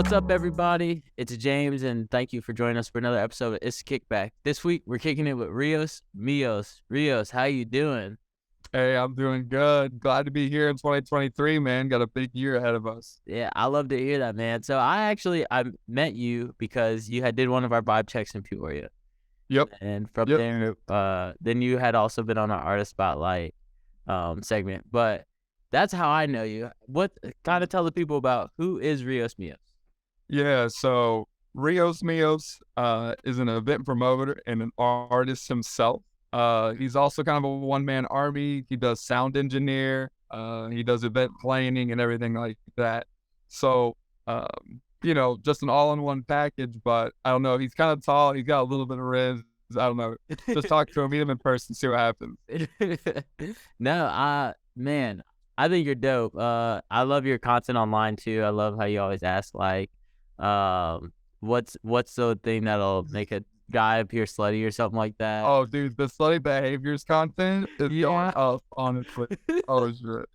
What's up, everybody? It's James, and thank you for joining us for another episode of Issa Kickback. This week, we're kicking it with Rios Mios. Rios, how you doing? Hey, I'm doing good. Glad to be here in 2023, man. Got a big year ahead of us. Yeah, I love to hear that, man. So I met you because you did one of our vibe checks in Peoria, Yep, and from yep. there, then you had also been on our artist spotlight segment. But that's how I know you. What kind of tell the people about who is Rios Mios? Yeah, so Rios Mios is an event promoter and an artist himself. He's also kind of a one-man army. He does sound engineer, he does event planning and everything like that. So, just an all-in-one package, but I don't know. He's kind of tall. He's got a little bit of riz. I don't know. Just talk to him, meet him in person, see what happens. No, man, I think you're dope. I love your content online too. I love how you always ask what's the thing that'll make a guy appear slutty or something like that. Oh, dude, the slutty behaviors content is going up, honestly. Oh, shit.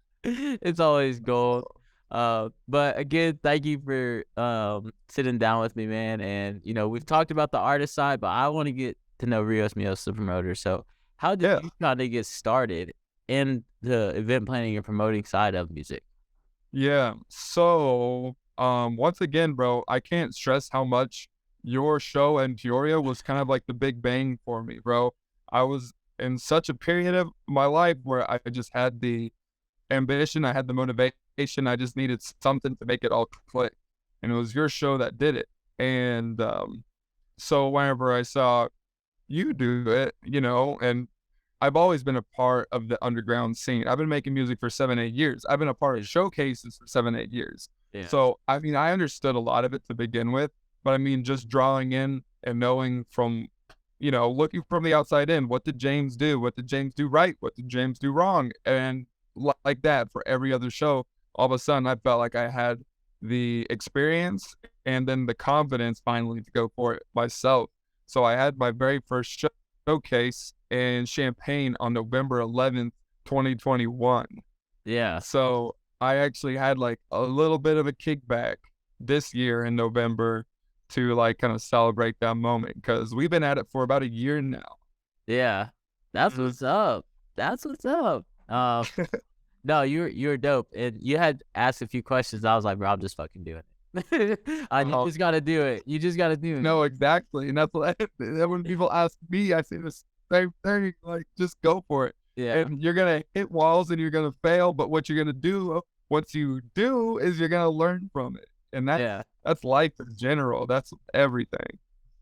It's always gold. But again, thank you for sitting down with me, man. And we've talked about the artist side, but I want to get to know Rios Mios, the promoter. So how did you kind of get started in the event planning and promoting side of music? Yeah. So, once again, bro, I can't stress how much your show and Peoria was kind of like the big bang for me, bro. I was in such a period of my life where I just had the ambition, I had the motivation, I just needed something to make it all click. And it was your show that did it. And so whenever I saw you do it, and I've always been a part of the underground scene. I've been making music for 7-8 years. I've been a part of showcases for 7-8 years. Yeah. So, I mean, I understood a lot of it to begin with, but I mean, just drawing in and knowing from, looking from the outside in, what did James do? What did James do right? What did James do wrong? And like that for every other show, all of a sudden I felt like I had the experience and then the confidence finally to go for it myself. So I had my very first showcase in Champaign on November 11th, 2021. Yeah. So I actually had like a little bit of a kickback this year in November to like kind of celebrate that moment because we've been at it for about a year now. Yeah. That's what's up. That's what's up. No, you're dope. And you had asked a few questions. I was like, bro, I'm just fucking doing it. You just gotta do it. You just gotta do it. No, exactly. And that's what when people ask me, I say the same thing, like just go for it. Yeah. And you're gonna hit walls and you're gonna fail, but what you're gonna do once you do is you're gonna learn from it. And that's life in general. That's everything.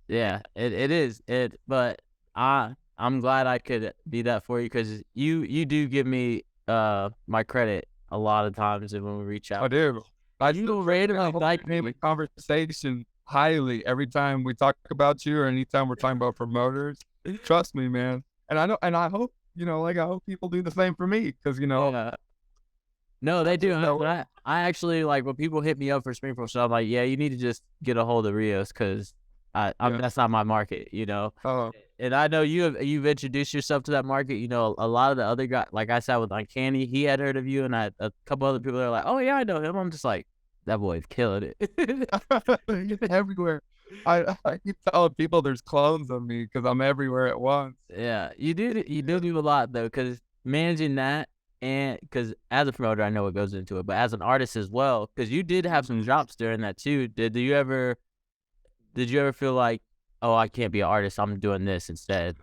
Yeah, it is. But I'm glad I could be that for you because you do give me my credit a lot of times when we reach out. I do. I do randomly like me conversation highly every time we talk about you or anytime we're talking about promoters. Trust me, man. And I know, and I hope, I hope people do the same for me because, No, they do. I actually like when people hit me up for Springfield stuff. I'm like, yeah, you need to just get a hold of Rios because that's not my market, And I know you've introduced yourself to that market. A lot of the other guys, like I said with Uncanny, he had heard of you, and a couple other people are like, oh yeah, I know him. I'm just like, that boy's killing it. Everywhere. I keep telling people there's clones of me because I'm everywhere at once. Yeah, you do a lot though, because managing that, and because as a promoter, I know what goes into it, but as an artist as well, because you did have some drops during that too. Did you ever feel like, oh, I can't be an artist, I'm doing this instead?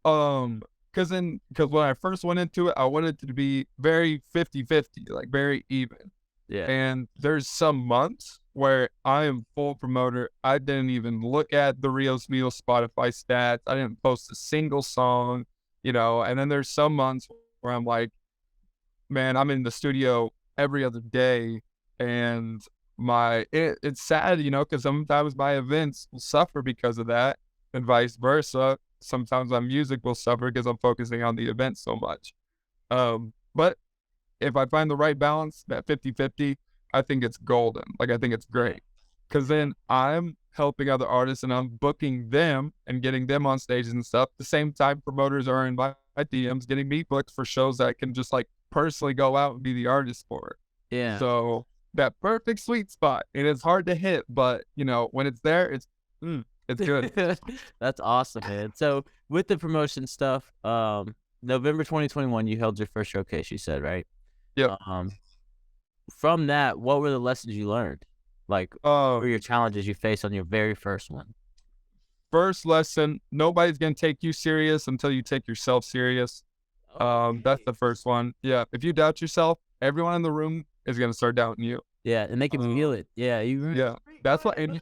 Because when I first went into it, I wanted it to be very 50-50, like very even. Yeah. And there's some months where I am full promoter. I didn't even look at the Rios Mios Spotify stats. I didn't post a single song, and then there's some months where I'm like, man, I'm in the studio every other day and it's sad, because sometimes my events will suffer because of that and vice versa. Sometimes my music will suffer because I'm focusing on the event so much. But if I find the right balance, that 50-50, I think it's golden. Like, I think it's great because then I'm helping other artists and I'm booking them and getting them on stages and stuff. The same time promoters are in my DMs getting me booked for shows that I can just like personally go out and be the artist for. Yeah. So that perfect sweet spot, and it's hard to hit, but you know, when it's there, it's good. That's awesome, man. So with the promotion stuff, November 2021, you held your first showcase, you said, right? Yep. From that, what were the lessons you learned? Like, what were your challenges you faced on your very first one? First lesson, nobody's gonna take you serious until you take yourself serious. That's the first one. Yeah. If you doubt yourself, everyone in the room is gonna start doubting you. Yeah, and they can feel it. Yeah, Yeah. That's what. And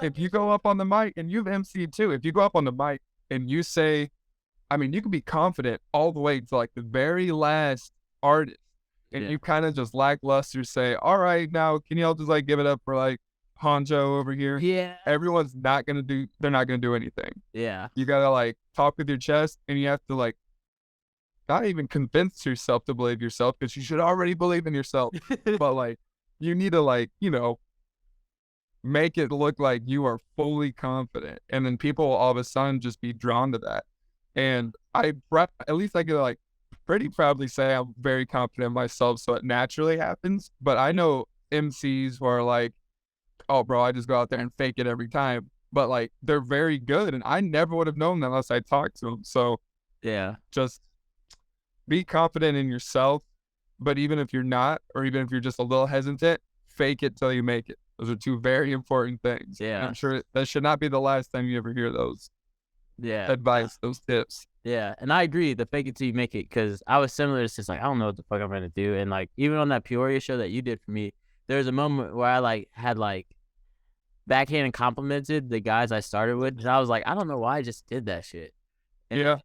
if you go up on the mic, and you've MC'd too, if you go up on the mic and you say, I mean, you can be confident all the way to like the very last artist, and you kind of just lackluster say, all right, now can you all just like give it up for like Honjo over here? Yeah. Everyone's not gonna do. They're not gonna do anything. Yeah. You gotta like talk with your chest, and you have to like not even convince yourself to believe yourself, because you should already believe in yourself. But like, you need to like, you know, make it look like you are fully confident, and then people will all of a sudden just be drawn to that. And at least I could like pretty proudly say I'm very confident in myself, so it naturally happens. But I know MCs who are like, oh bro, I just go out there and fake it every time, but like they're very good, and I never would have known that unless I talked to them. So yeah, just be confident in yourself. But even if you're not, or even if you're just a little hesitant, fake it till you make it. Those are two very important things. Yeah. And I'm sure that should not be the last time you ever hear those advice, those tips. Yeah, and I agree. The fake it till you make it, because I was similar. It's just like, I don't know what the fuck I'm gonna do. And like, even on that Peoria show that you did for me, there was a moment where I like had like backhand and complimented the guys I started with, and I was like, I don't know why I just did that shit. And yeah.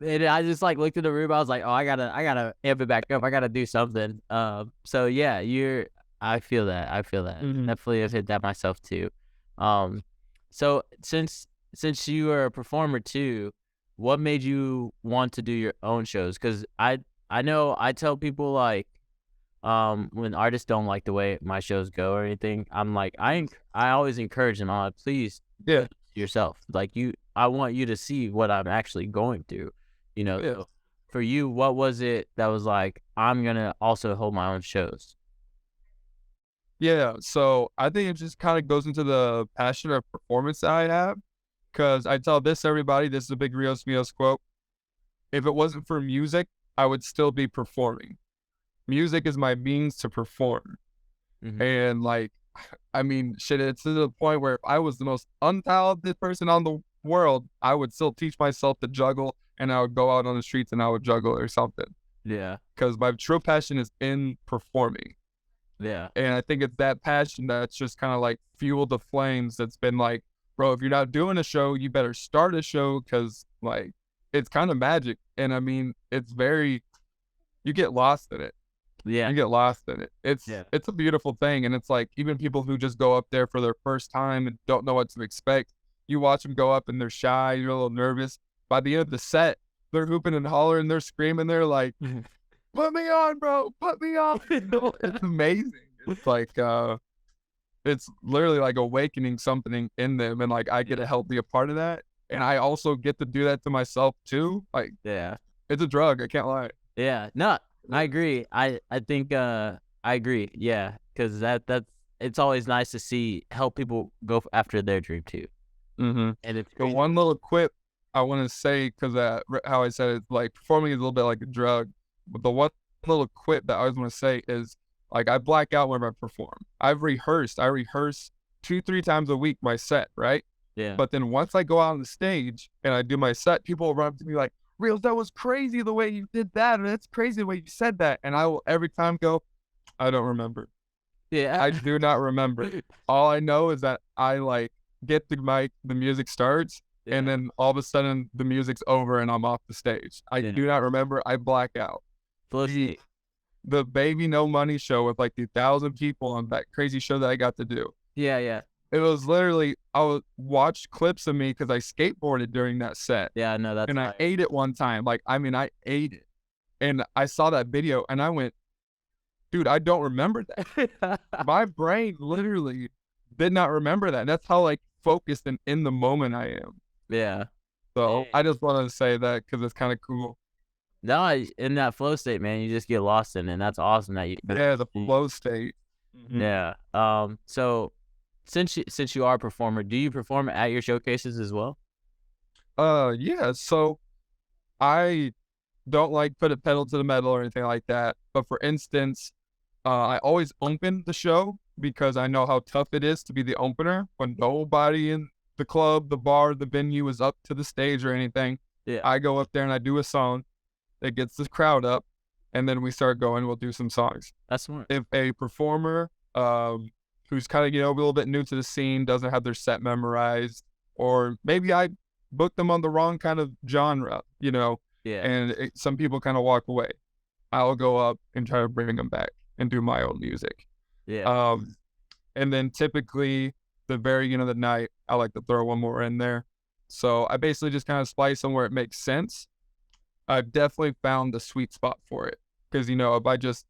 And I just like looked at the room. I was like, oh, I gotta amp it back up. I gotta do something. So yeah, I feel that. Mm-hmm. Definitely have hit that myself too. So since you are a performer too, what made you want to do your own shows? Because I know I tell people like, when artists don't like the way my shows go or anything, I'm like, I always encourage them. I'm like, please, yourself. Like I want you to see what I'm actually going through. You know, so for you, what was it that was like, I'm gonna also hold my own shows? Yeah, so I think it just kind of goes into the passion of performance that I have, because I tell this everybody, this is a big Rios Mios quote. If it wasn't for music, I would still be performing. Music is my means to perform. Mm-hmm. And like, I mean, shit, it's to the point where if I was the most untalented person on the world, I would still teach myself to juggle, and I would go out on the streets and I would juggle or something. Yeah. Because my true passion is in performing. Yeah. And I think it's that passion that's just kind of like fueled the flames. That's been like, bro, if you're not doing a show, you better start a show, because like it's kind of magic. And I mean, it's you get lost in it. Yeah. You get lost in it. It's a beautiful thing. And it's like, even people who just go up there for their first time and don't know what to expect, you watch them go up and they're shy, you're a little nervous. By the end of the set, they're hooping and hollering, they're screaming, they're like, put me on, bro, put me on. It's amazing. It's like, it's literally like awakening something in them. And like, I get to help be a part of that. And I also get to do that to myself too. Like, it's a drug. I can't lie. Yeah, no, I agree. I think, I agree. Yeah. Cause that's, it's always nice to help people go after their dream too. Mm-hmm. And it's the one little quip I want to say, because how I said it, like performing is a little bit like a drug. But the one little quip that I always want to say is, like, I black out whenever I perform. I rehearse 2-3 times a week my set, right? Yeah. But then once I go out on the stage and I do my set, people will run up to me like, Rios, that was crazy the way you did that, or that's crazy the way you said that. And I will every time go, I don't remember. Yeah. I do not remember. All I know is that I like get the mic, the music starts, and then all of a sudden the music's over and I'm off the stage. I do not remember. I black out. The Baby No Money show with like 1,000 people on that crazy show that I got to do. Yeah. It was literally, I would watch clips of me because I skateboarded during that set. Yeah, no, that's and I ate it one time. Like, I mean, I ate it. And I saw that video and I went, dude, I don't remember that. My brain literally did not remember that. And that's how like focused and in the moment I am. Yeah. So I just wanted to say that because it's kind of cool. No, in that flow state, man, you just get lost in it. And that's awesome that you. Yeah, the flow state. Yeah. So since you are a performer, do you perform at your showcases as well? Yeah. So I don't like put a pedal to the metal or anything like that. But for instance, I always open the show because I know how tough it is to be the opener when nobody in the club, the bar, the venue is up to the stage or anything. Yeah. I go up there and I do a song that gets the crowd up, and then we start going. We'll do some songs. That's smart. If a performer who's kind of, a little bit new to the scene, doesn't have their set memorized, or maybe I booked them on the wrong kind of genre, Yeah. and some people kind of walk away, I'll go up and try to bring them back and do my own music. Yeah. And then typically the very end of the night, I like to throw one more in there. So I basically just kind of splice them where it makes sense. I've definitely found the sweet spot for it. Because, if I just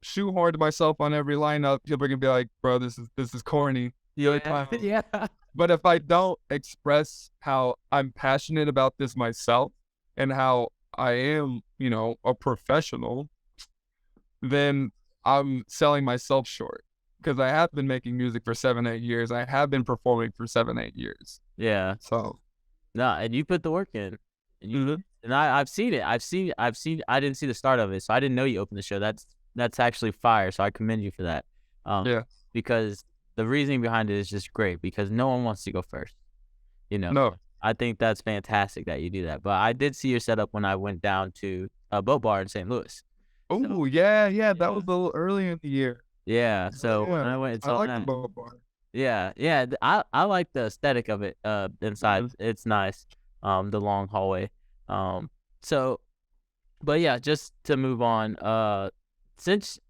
shoehorned myself on every lineup, people are gonna be like, bro, this is corny. Yeah. Yeah. But if I don't express how I'm passionate about this myself and how I am, a professional, then I'm selling myself short. Because I have been making music for 7-8 years. I have been performing for 7-8 years. Yeah. So no, and you put the work in. And I've seen it. I've seen. I didn't see the start of it, so I didn't know you opened the show. That's actually fire. So I commend you for that. Yeah. Because the reasoning behind it is just great. Because no one wants to go first. No. I think that's fantastic that you do that. But I did see your setup when I went down to a boat bar in St. Louis. Oh, yeah. That was a little early in the year. Yeah. So when I went and saw I like that, the boat bar. yeah. I like the aesthetic of it. Inside, it's nice. The long hallway. So, but yeah, just to move on. Since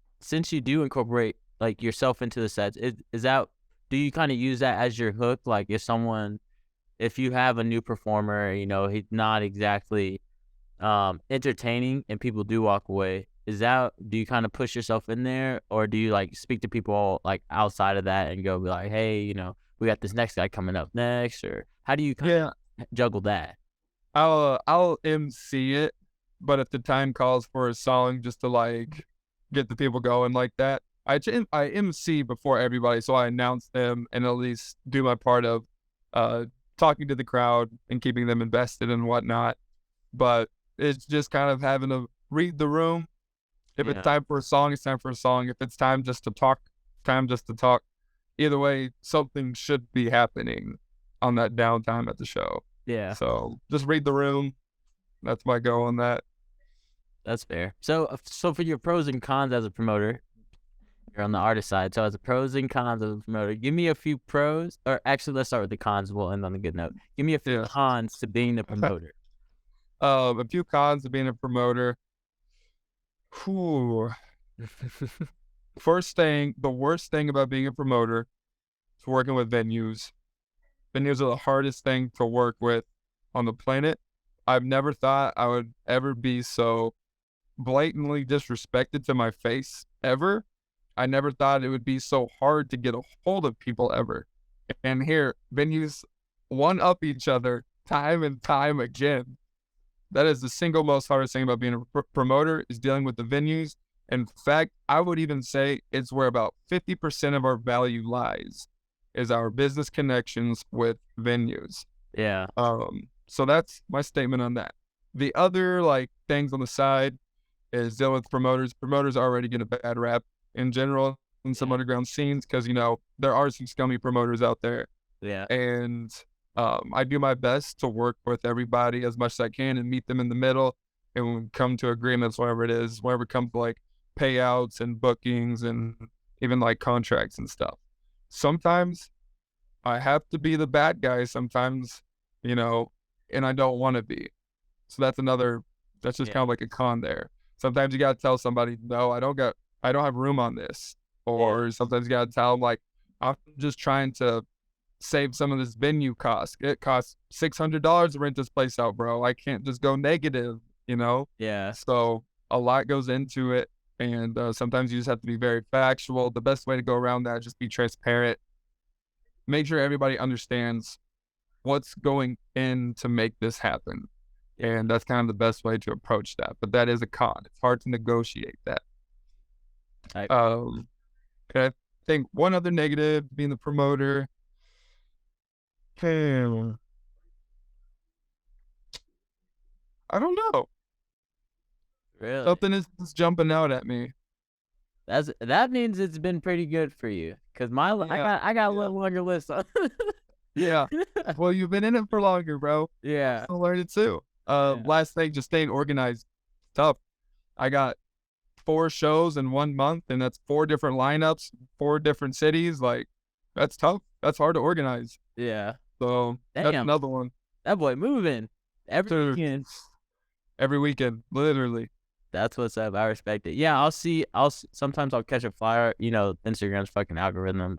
you do incorporate like yourself into the sets, is that, do you kind of use that as your hook? Like if you have a new performer, he's not exactly entertaining and people do walk away, do you kind of push yourself in there, or do you like speak to people like outside of that and go be like, hey, we got this next guy coming up next, or how do you kind of juggle that? I'll MC it, but if the time calls for a song just to like get the people going like that, I MC before everybody, so I announce them and at least do my part of talking to the crowd and keeping them invested and whatnot. But it's just kind of having to read the room. If it's time for a song, it's time for a song. If it's time just to talk, time just to talk. Either way, something should be happening on that downtime at the show. Yeah. So just read the room. That's my go on that. That's fair. So for your pros and cons as a promoter, you're on the artist side. So as a pros and cons as a promoter, give me a few pros, or actually let's start with the cons. We'll end on a good note. Give me a few cons to being the promoter. A few cons to being a promoter. First thing, the worst thing about being a promoter is working with venues. Venues are the hardest thing to work with on the planet. I've never thought I would ever be so blatantly disrespected to my face ever. I never thought it would be so hard to get a hold of people ever. And here, venues one up each other time and time again. That is the single most hardest thing about being a promoter, is dealing with the venues. In fact, I would even say it's where about 50% of our value lies, is our business connections with venues. Yeah. So that's my statement on that. The other things on the side is dealing with promoters. Promoters already get a bad rap in general in some underground scenes because, there are some scummy promoters out there. Yeah. And I do my best to work with everybody as much as I can and meet them in the middle and come to agreements, whatever it is, whenever it comes to payouts and bookings and even contracts and stuff. Sometimes I have to be the bad guy sometimes, and I don't want to be. So that's just kind of like a con there. Sometimes you got to tell somebody, no, I don't have room on this. Or sometimes you got to tell them I'm just trying to save some of this venue cost. It costs $600 to rent this place out, bro. I can't just go negative, Yeah. So a lot goes into it. And sometimes you just have to be very factual. The best way to go around that is just be transparent. Make sure everybody understands what's going in to make this happen. And that's kind of the best way to approach that. But that is a con. It's hard to negotiate that. And I think one other negative being the promoter. I don't know. Really? Something is just jumping out at me. That means it's been pretty good for you. Cause I got a little longer list. Yeah. Well, you've been in it for longer, bro. Yeah. I learned it too. Last thing, just staying organized. Tough. I got 4 shows in 1 month, and that's 4 different lineups, 4 different cities. Like, that's tough. That's hard to organize. Yeah. So that's another one. That boy moving every weekend. Every weekend, literally. That's what's up. I respect it. Yeah, sometimes I'll catch a flyer. You know, Instagram's fucking algorithm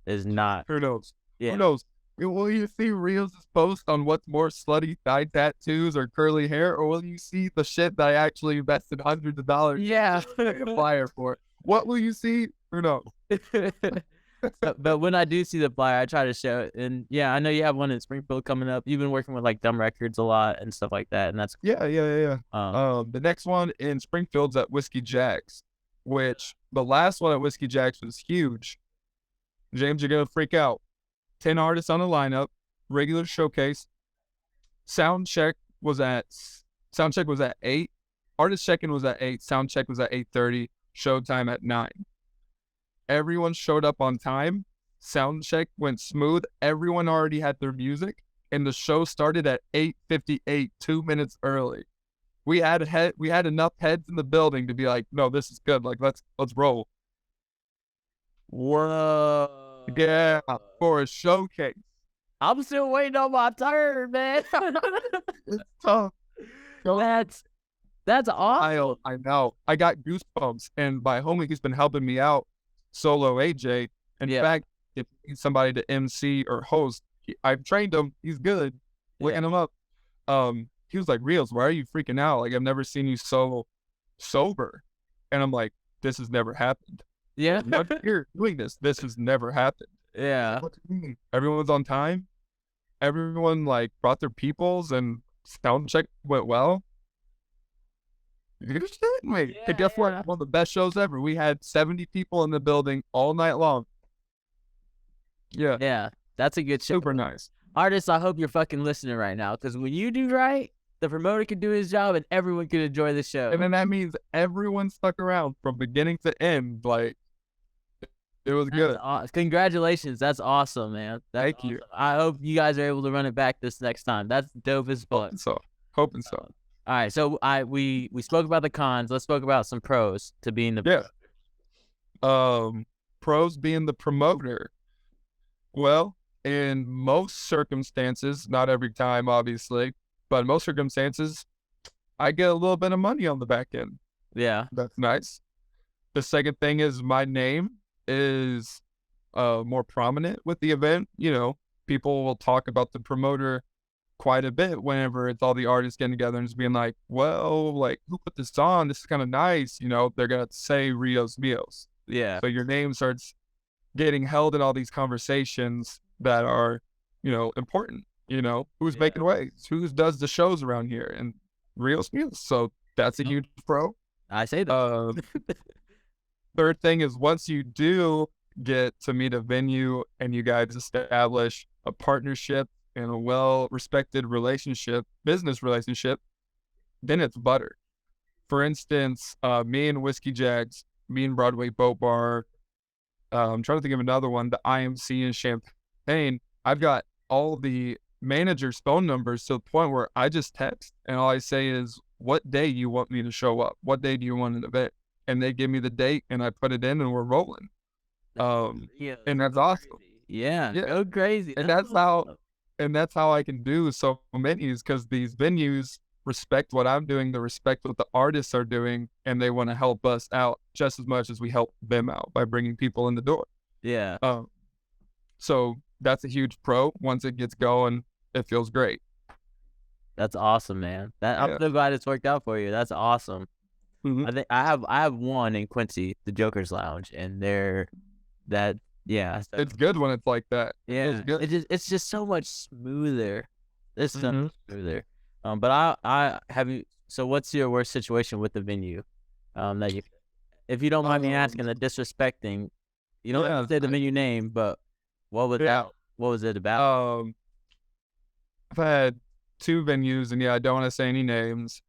is not. Who knows? Yeah. Who knows? Will you see Rios' post on what's more slutty thigh tattoos or curly hair, or will you see the shit that I actually invested hundreds of dollars a flyer for? What will you see? Who knows? But when I do see the flyer, I try to show it. And yeah, I know you have one in Springfield coming up. You've been working with like Dumb Records a lot and stuff like that, and that's cool. Yeah. The next one in Springfield's at Whiskey Jack's, which the last one at Whiskey Jack's was huge. James, you're gonna freak out. 10 artists on the lineup, regular showcase. Sound check was at 8. Artist check-in was at 8. Sound check was at 8:30. Showtime at 9. Everyone showed up on time. Sound check went smooth. Everyone already had their music, and the show started at 8:58, 2 minutes early. We had enough heads in the building to be like, no, this is good. Like, let's roll. Whoa. Yeah, for a showcase. I'm still waiting on my turn, man. It's tough. That's awesome. I know. I got goosebumps, and my homie who's been helping me out, Solo AJ. In fact, if you need somebody to MC or host, I've trained him. He's good. Looking him up. He was like, Rios, why are you freaking out? Like, I've never seen you so sober. And I'm like, this has never happened. Yeah. You're doing this. This has never happened. Yeah. What do you mean? Everyone's on time. Everyone like brought their peoples, and sound check went well. You're shitting me. Yeah, guess what? One of the best shows ever. We had 70 people in the building all night long. Yeah. Yeah. That's a good show. Super nice. Artists, I hope you're fucking listening right now, because when you do right, the promoter can do his job and everyone can enjoy the show. And then that means everyone stuck around from beginning to end. Like, it was good. Congratulations. That's awesome, man. Thank you. I hope you guys are able to run it back this next time. That's dope as fuck. Hoping so. All right. So we spoke about the cons. Let's talk about some pros to being the pros being the promoter. Well, in most circumstances, not every time, obviously, but in most circumstances, I get a little bit of money on the back end. Yeah. That's nice. The second thing is my name is more prominent with the event. You know, people will talk about the promoter quite a bit whenever it's all the artists getting together and just being like, well, like, who put this on? This is kind of nice. You know, they're going to say Rios Mios. Yeah. So your name starts getting held in all these conversations that are, you know, important. You know, who's making waves? Who does the shows around here? And Rios Mios. So that's a huge pro. I say that. Third thing is, once you do get to meet a venue and you guys establish a partnership and a well-respected business relationship, then it's butter. For instance, me and Whiskey Jags, me and Broadway Boat Bar, I'm trying to think of another one, the IMC in Champaign. I've got all the managers' phone numbers to the point where I just text, and all I say is, what day you want me to show up? What day do you want an event? And they give me the date, and I put it in, and we're rolling. And that's awesome. Yeah, go crazy. And that's how I can do so many, is because these venues respect what I'm doing, they respect what the artists are doing, and they want to help us out just as much as we help them out by bringing people in the door. Yeah. So that's a huge pro. Once it gets going, it feels great. That's awesome, man. I'm so glad it's worked out for you. That's awesome. Mm-hmm. I think I have one in Quincy, the Joker's Lounge, and it's good when it's like that. Yeah, it's just so much smoother. It's so much smoother. But I have you. So what's your worst situation with the venue? That you, if you don't mind me asking, the disrespecting You don't have to say the venue name, but what was what was it about? I've had 2 venues, and I don't want to say any names,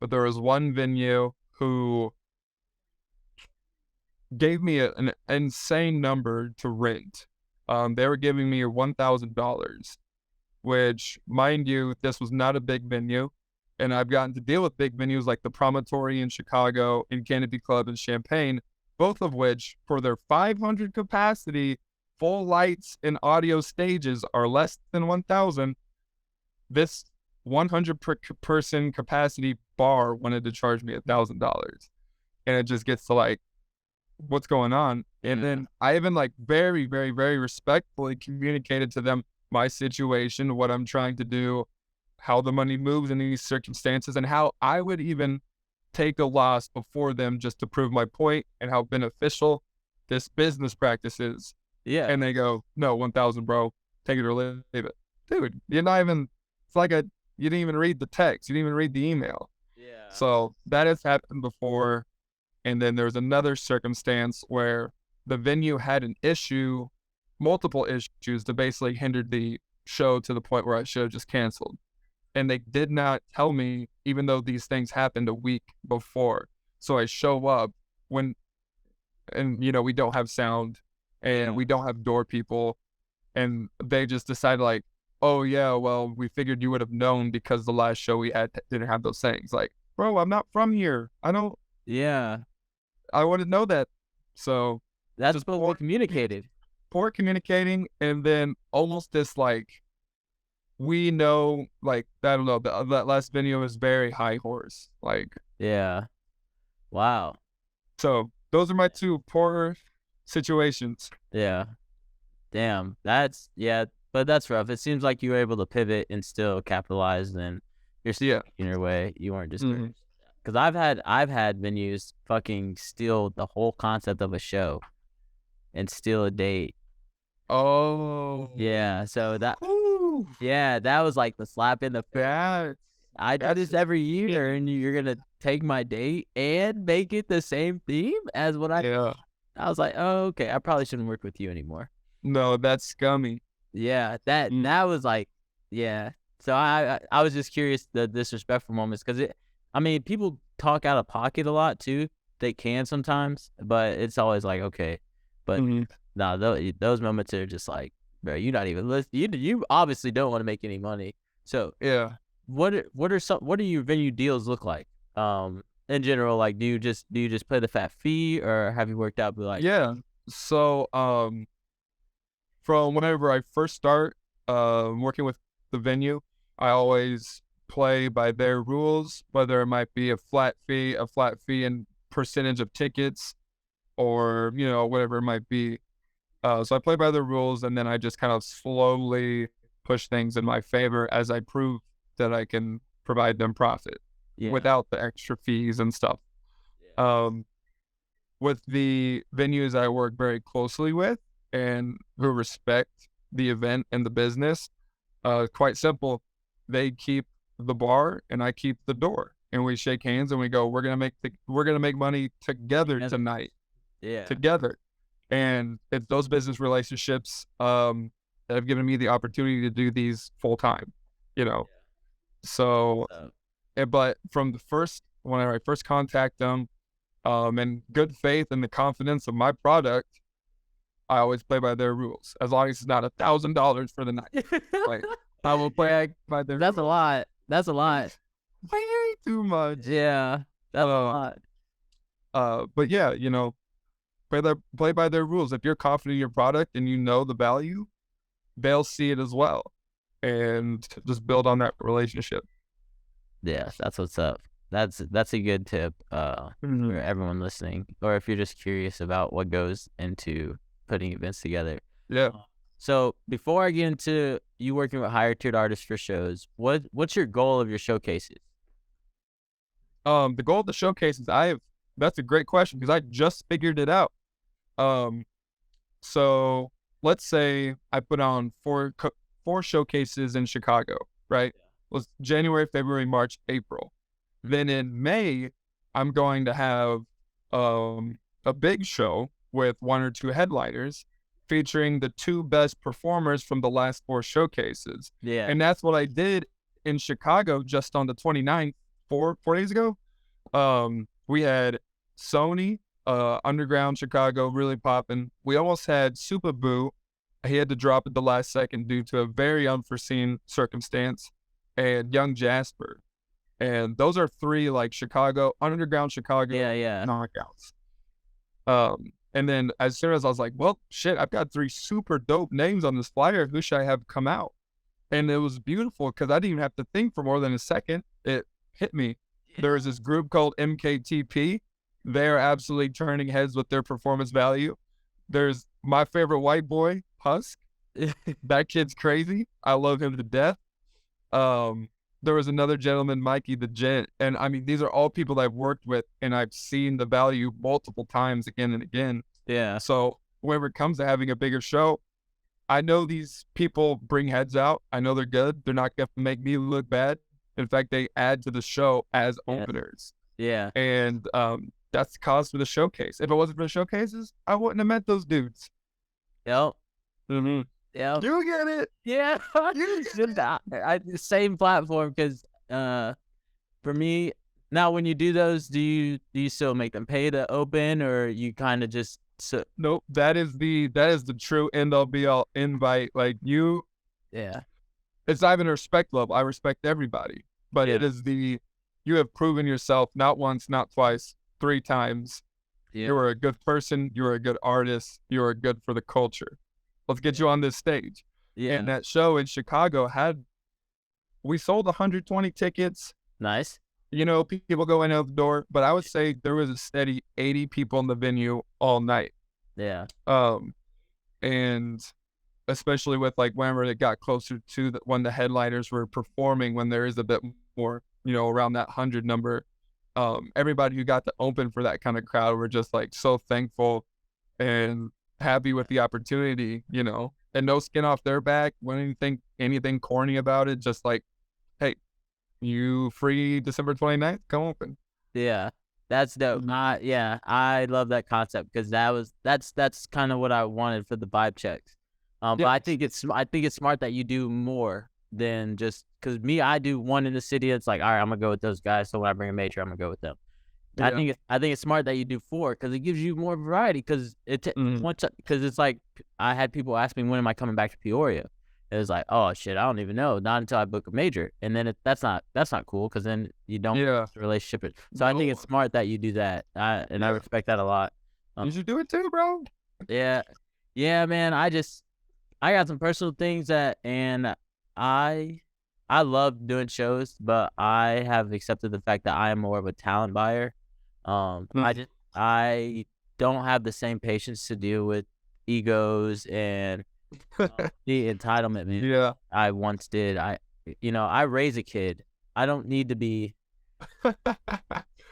but there was one venue who gave me an insane number to rent. They were giving me $1,000, which, mind you, this was not a big venue. And I've gotten to deal with big venues like the Promontory in Chicago and Canopy Club in Champaign, both of which, for their 500 capacity, full lights and audio stages are less than 1,000. This 100 person capacity bar wanted to charge me $1,000. And it just gets to like, what's going on? And then I even like very, very, very respectfully communicated to them my situation, what I'm trying to do, how the money moves in these circumstances, and how I would even take a loss before them just to prove my point and how beneficial this business practice is. Yeah. And they go, no, 1,000, bro, take it or leave it. Dude, you're not even, it's like you didn't even read the text. You didn't even read the email. Yeah. So that has happened before. And then there's another circumstance where the venue had an issue, multiple issues that basically hindered the show to the point where I should have just canceled. And they did not tell me, even though these things happened a week before. So I show up and we don't have sound and we don't have door people. And they just decided like, oh yeah, well, we figured you would have known because the last show we had didn't have those things. Like, bro, I'm not from here. I wouldn't know that. So that's just poor communicated. Poor communicating, and then almost this like, we know, like, I don't know, that last venue was very high horse. Like, yeah. Wow. So those are my 2 poor situations. Yeah. Damn. But that's rough. It seems like you were able to pivot and still capitalize, and you're still in your way. You weren't just because I've had venues fucking steal the whole concept of a show and steal a date. Oh. Yeah. So that that was like the slap in the face. I do this every year, and you're gonna take my date and make it the same theme as what I. Yeah. I was like, oh, okay. I probably shouldn't work with you anymore. No, that's scummy. Yeah, that was like, yeah. So I was just curious, the disrespectful moments, because people talk out of pocket a lot too. They can sometimes, but it's always like, okay. But no, those moments are just like, bro, you're not even listening. You obviously don't want to make any money. So yeah, what do your venue deals look like? In general, like, do you just pay the fat fee, or have you worked out? Like, yeah. So from whenever I first start working with the venue, I always play by their rules, whether it might be a flat fee and percentage of tickets, or whatever it might be. So I play by the rules, and then I just kind of slowly push things in my favor as I prove that I can provide them profit without the extra fees and stuff. With the venues I work very closely with and who respect the event and the business, quite simple. They keep the bar and I keep the door, and we shake hands and we go, we're gonna make money together tonight. Yeah, together. And it's those business relationships that have given me the opportunity to do these full time. So, but from whenever I first contact them, in good faith and the confidence of my product, I always play by their rules. As long as it's not $1,000 for the night, like, I will play by their. That's rules. That's a lot. Way too much. Yeah, that's a lot. But yeah, play by their rules. If you're confident in your product and you know the value, they'll see it as well, and just build on that relationship. Yeah, that's what's up. That's a good tip for everyone listening, or if you're just curious about what goes into putting events together. Yeah. So before I get into you working with higher tiered artists for shows, what's your goal of your showcases? The goal of the showcases, that's a great question, because I just figured it out. So let's say I put on four showcases in Chicago, right? It was January, February, March, April. Then in May, I'm going to have a big show with 1 or 2 headliners featuring the 2 best performers from the last 4 showcases. Yeah. And that's what I did in Chicago just on the 29th, 4 days ago. We had Sony, Underground Chicago, really popping. We almost had Super Boo. He had to drop at the last second due to a very unforeseen circumstance. And Young Jasper. And those are 3 like Chicago, Underground Chicago knockouts. And then as soon as I was like, well, shit, I've got 3 super dope names on this flyer. Who should I have come out? And it was beautiful because I didn't even have to think for more than a second. It hit me. There was this group called MKTP. They're absolutely turning heads with their performance value. There's my favorite white boy, Husk. That kid's crazy. I love him to death. There was another gentleman, Mikey the Gent. And I mean, these are all people that I've worked with and I've seen the value multiple times again and again. Yeah. So whenever it comes to having a bigger show, I know these people bring heads out. I know they're good. They're not going to make me look bad. In fact, they add to the show as openers. Yeah. And that's the cause for the showcase. If it wasn't for the showcases, I wouldn't have met those dudes. Yep. Mm-hmm. Yeah. You get it. Yeah. Same platform because for me, now when you do those, do you still make them pay to open or you kind of just Nope, that is the true end all be all invite. Like you, it's not even a respect level. I respect everybody, but it is you have proven yourself not once, not twice, 3 times. You are a good person. You are a good artist. You are good for the culture. Let's get you on this stage. And that show in Chicago we sold 120 tickets. Nice. You know, people go in out the door, but I would say there was a steady 80 people in the venue all night. Yeah. And especially with like whenever it got closer to when the headliners were performing, when there is a bit more, you know, around that 100 number, everybody who got to open for that kind of crowd were just like so thankful and happy with the opportunity, you know, and no skin off their back, when anything corny about it, just like, hey, you free December 29th? Come open. Yeah, that's dope. I love that concept because that's kind of what I wanted for the vibe checks. But I think it's smart that you do more than just because I do one in the city. It's like, all right, I'm gonna go with those guys. So when I bring a major, I'm gonna go with them. I think it's smart that you do 4 because it gives you more variety. Because because it's like I had people ask me when am I coming back to Peoria. It was like, oh shit, I don't even know. Not until I book a major, and then that's not cool because then you don't have the relationship. So I think it's smart that you do that, and I respect that a lot. You should do it too, bro. Yeah, man. I got some personal things and I love doing shows, but I have accepted the fact that I am more of a talent buyer. I don't have the same patience to deal with egos and the entitlement, man. Yeah. I once did. I raise a kid. I don't need to be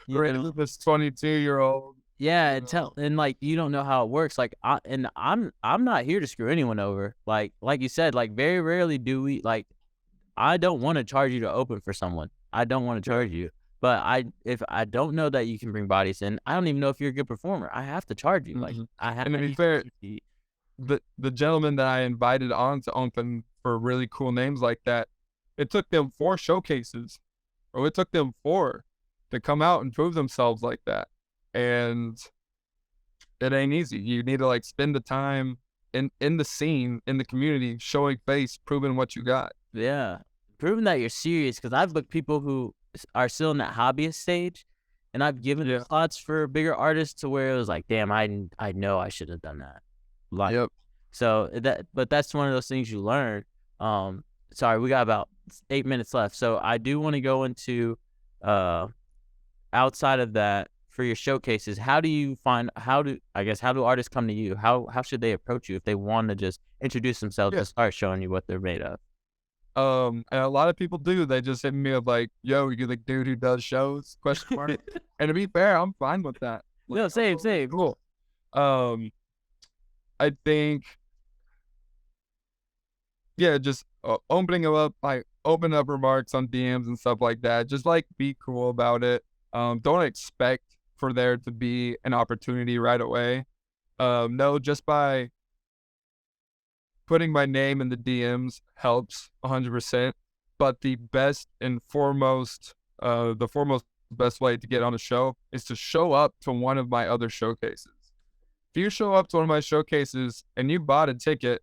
raise this 22-year-old. Yeah, and like you don't know how it works. Like I'm not here to screw anyone over. Like you said, like very rarely do we like. I don't want to charge you to open for someone. I don't want to charge you. But if I don't know that you can bring bodies in, I don't even know if you're a good performer. I have to charge you. Like I have. And to be fair, the gentleman that I invited on to open for really cool names like that, it took them 4 showcases, or it took them 4 to come out and prove themselves like that. And it ain't easy. You need to like spend the time in the scene, in the community, showing face, proving what you got. Yeah, proving that you're serious. Because I've booked people who are still in that hobbyist stage, and I've given slots for bigger artists to where it was like, damn, I know I should have done that. Like, so but that's one of those things you learn. Sorry, we got about 8 minutes left, so I do want to go into outside of that for your showcases. How do artists come to you? How should they approach you if they want to just introduce themselves and start showing you what they're made of? And a lot of people do. They just hit me with like, "Yo, you're the dude who does shows?" ? And to be fair, I'm fine with that. Like, no, same. Cool. I think, just opening them up, like open up remarks on DMs and stuff like that. Just like be cool about it. Don't expect for there to be an opportunity right away. No, just by putting my name in the DMs helps 100%. But the best and foremost, the foremost best way to get on a show is to show up to one of my other showcases. If you show up to one of my showcases and you bought a ticket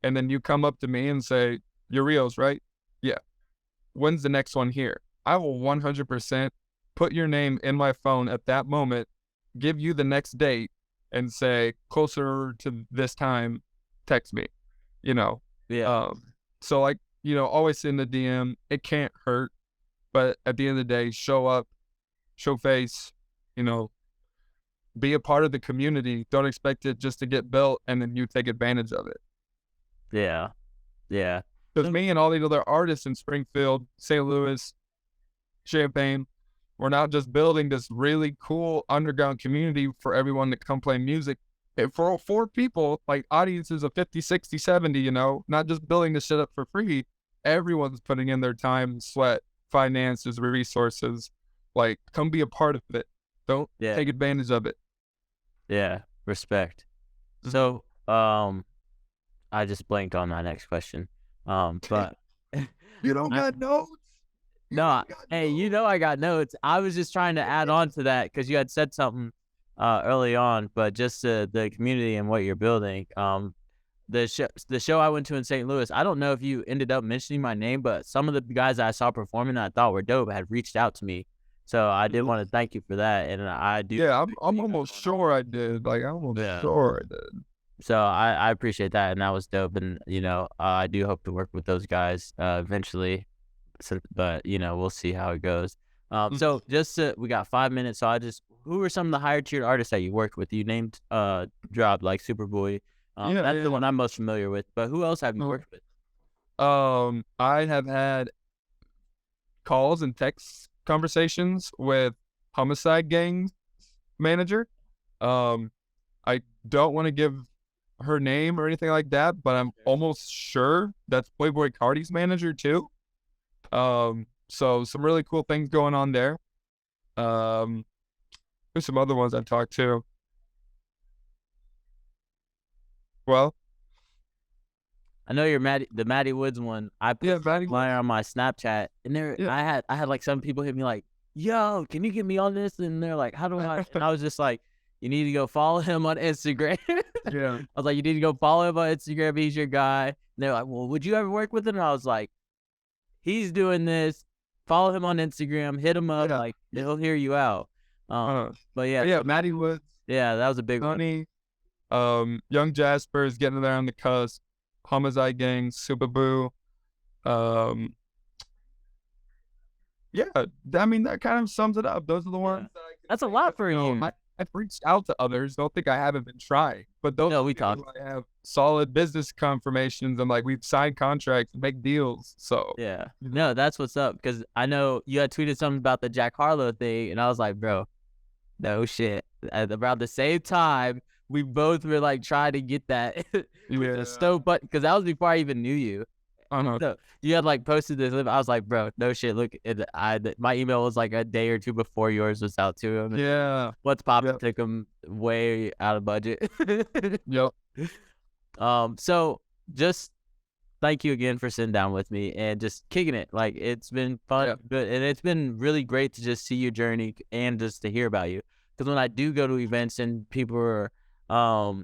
and then you come up to me and say, "You're Rios, right?" "Yeah." "When's the next one here?" I will 100% put your name in my phone at that moment, give you the next date, and say, "Closer to this time, text me," you know? Yeah. So like, always in the DM, it can't hurt, but at the end of the day, show up, show face, you know, be a part of the community. Don't expect it just to get built and then you take advantage of it. Yeah. Yeah. Because me and all these other artists in Springfield, St. Louis, Champaign, we're not just building this really cool underground community for everyone to come play music. For people, like audiences of 50, 60, 70, not just building this shit up for free. Everyone's putting in their time, sweat, finances, resources. Like, come be a part of it. Don't take advantage of it. Yeah, respect. So, I just blanked on my next question. But you don't got notes? No, hey, I got notes. I was just trying to add on to that because you had said something early on, but just the community and what you're building. The show I went to in St. Louis, I don't know if you ended up mentioning my name, but some of the guys I saw performing that I thought were dope had reached out to me. So I did want to thank you for that, and I do. Yeah, I'm almost sure I did. Like, I'm almost sure I did. So I appreciate that, and that was dope. And I do hope to work with those guys eventually. But we'll see how it goes. So just we got 5 minutes. So who are some of the higher tiered artists that you worked with? You named dropped like Superboy. That's the one I'm most familiar with. But who else have you worked with? I have had calls and text conversations with Homicide Gang's manager. I don't want to give her name or anything like that, but I'm almost sure that's Playboy Cardi's manager too. So some really cool things going on there. There's some other ones I've talked to. Well, I know you're the Maddie Woods one. I put flyer on my Snapchat, and I had like some people hit me like, "Yo, can you get me on this?" And they're like, "How do I?" And I was just like, "You need to go follow him on Instagram." Yeah. I was like, "You need to go follow him on Instagram. He's your guy." And they're like, "Well, would you ever work with him?" And I was like, "He's doing this. Follow him on Instagram. Hit him up. Like, he'll hear you out." But yeah, Maddie Woods. Yeah, that was a big one. Young Jasper is getting there on the cusp. Homicide Gang, Superboo. Yeah, I mean, that kind of sums it up. Those are the ones. That's a lot for you. I've reached out to others. Don't think I haven't been trying, but those we talked. I have solid business confirmations and like we've signed contracts and make deals. So no, that's what's up. Because I know you had tweeted something about the Jack Harlow thing, and I was like, bro, no shit. At about the same time, we both were like trying to get that the stove button because that was before I even knew you. So you had like posted this. I was like, bro, no shit. Look, my email was like a day or two before yours was out to him. Yeah. What's poppin' took him way out of budget. Yep. So just thank you again for sitting down with me and just kicking it. Like, it's been fun, good, and it's been really great to just see your journey and just to hear about you. Because when I do go to events and people are, I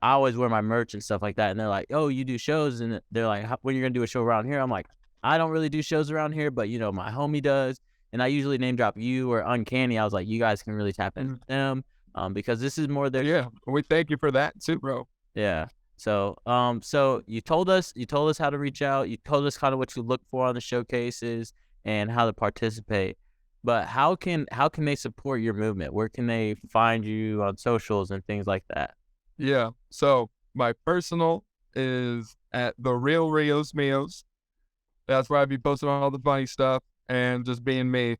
always wear my merch and stuff like that, and they're like, "Oh, you do shows?" And they're like, "When you're gonna do a show around here?" I'm like, "I don't really do shows around here, but my homie does." And I usually name drop you or Uncanny. I was like, you guys can really tap into them, because this is more their. Yeah, we thank you for that too, bro. Yeah. So, so you told us how to reach out. You told us kind of what you look for on the showcases and how to participate. But how can they support your movement? Where can they find you on socials and things like that? Yeah. So my personal is at the real Rios Mios. That's where I'd be posting all the funny stuff and just being me.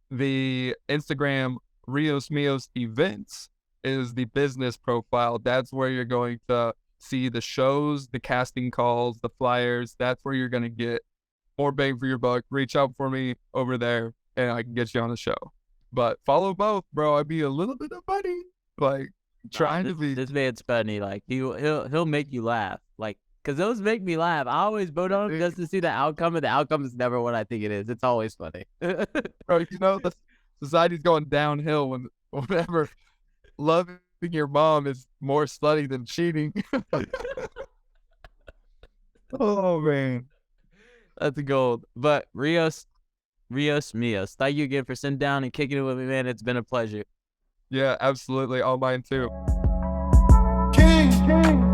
The Instagram Rios Mios events is the business profile. That's where you're going to see the shows, the casting calls, the flyers. That's where you're going to get more bang for your buck. Reach out for me over there and I can get you on the show. But follow both, bro. I'd be a little bit of buddy. Like, Trying to be. This man's funny. Like he'll make you laugh. Like, cause those make me laugh. I always vote on him just to see the outcome, and the outcome is never what I think it is. It's always funny. Bro, the society's going downhill whenever loving your mom is more slutty than cheating. Oh man, that's gold. But Rios Mios, thank you again for sitting down and kicking it with me, man. It's been a pleasure. Yeah, absolutely. All mine too. King.